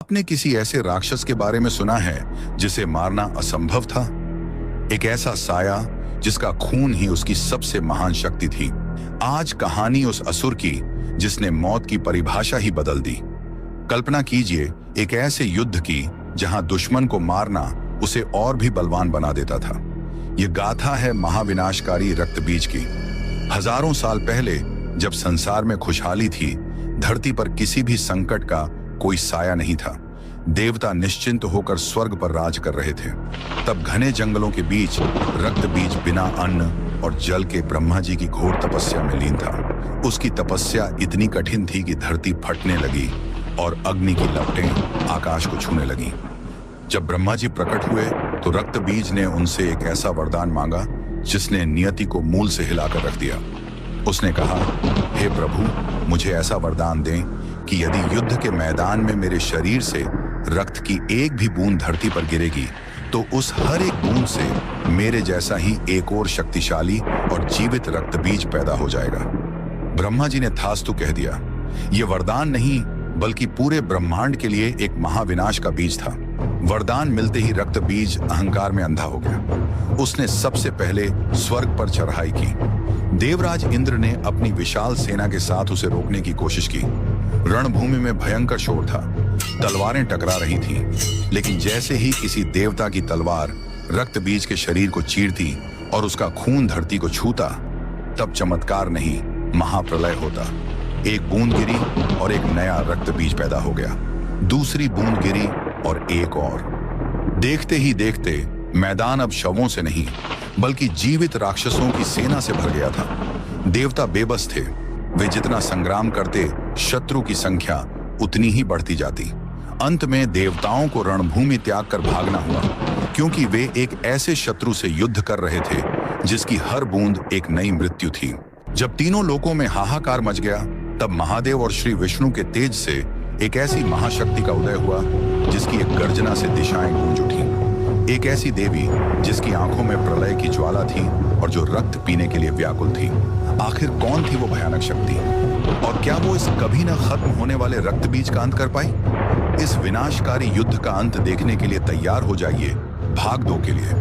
आपने किसी ऐसे राक्षस के बारे में सुना है जिसे मारना असंभव था? एक ऐसा साया जिसका खून ही उसकी सबसे महान शक्ति थी। आज कहानी उस असुर की जिसने मौत की परिभाषा ही बदल दी। कल्पना कीजिए एक ऐसे युद्ध की जहां दुश्मन को मारना उसे और भी बलवान बना देता था। ये गाथा है महाविनाशकारी रक्तबीज की। हजारों साल पहले जब संसार में खुशहाली थी, धरती पर किसी भी संकट का कोई साया नहीं था। देवता निश्चिंत होकर स्वर्ग पर राज कर रहे थे। तब घने जंगलों के बीच रक्तबीज बिना अन्न और जल के ब्रह्मा जी की घोर तपस्या में लीन था। उसकी तपस्या इतनी कठिन थी कि धरती फटने लगी और अग्नि की लपटें आकाश को छूने लगी। जब ब्रह्मा जी प्रकट हुए तो रक्तबीज ने उनसे एक ऐसा वरदान मांगा जिसने नियति को मूल से हिलाकर रख दिया। उसने कहा, हे प्रभु, मुझे ऐसा वरदान दें कि यदि युद्ध के मैदान में मेरे शरीर से रक्त की एक भी बूंद धरती पर गिरेगी तो उस हर एक बूंद से मेरे जैसा ही एक और शक्तिशाली और जीवित रक्तबीज पैदा हो जाएगा। ब्रह्मा जी ने थास्तु कह दिया। यह वरदान नहीं बल्कि पूरे ब्रह्मांड के लिए एक महाविनाश का बीज था। वरदान मिलते ही रक्तबीज अहंकार में अंधा हो गया। उसने सबसे पहले स्वर्ग पर चढ़ाई की। देवराज इंद्र ने अपनी विशाल सेना के साथ उसे रोकने की कोशिश की। रणभूमि में भयंकर शोर था, तलवारें टकरा रही थीं, लेकिन जैसे ही किसी देवता की तलवार रक्तबीज के शरीर को चीरती और उसका खून धरती को छूता, तब चमत्कार नहीं महाप्रलय होता। एक बूंद गिरी और एक नया रक्तबीज पैदा हो गया। दूसरी बूंद गिरी और एक और। देखते ही देखते मैदान अब शवों से नहीं बल्कि जीवित राक्षसों की सेना से भर गया था। देवता बेबस थे। वे जितना संग्राम करते, शत्रु की संख्या उतनी ही बढ़ती जाती। अंत में देवताओं को रणभूमि त्याग कर भागना हुआ, क्योंकि वे एक ऐसे शत्रु से युद्ध कर रहे थे जिसकी हर बूंद एक नई मृत्यु थी। जब तीनों लोकों में हाहाकार मच गया, तब महादेव और श्री विष्णु के तेज से एक ऐसी महाशक्ति का उदय हुआ जिसकी एक गर्जना से दिशाएं गूंज उठी। एक ऐसी देवी जिसकी आंखों में प्रलय की ज्वाला थी और जो रक्त पीने के लिए व्याकुल थी। आखिर कौन थी वो भयानक शक्ति, और क्या वो इस कभी न खत्म होने वाले रक्तबीज का अंत कर पाई? इस विनाशकारी युद्ध का अंत देखने के लिए तैयार हो जाइए भाग 2 के लिए।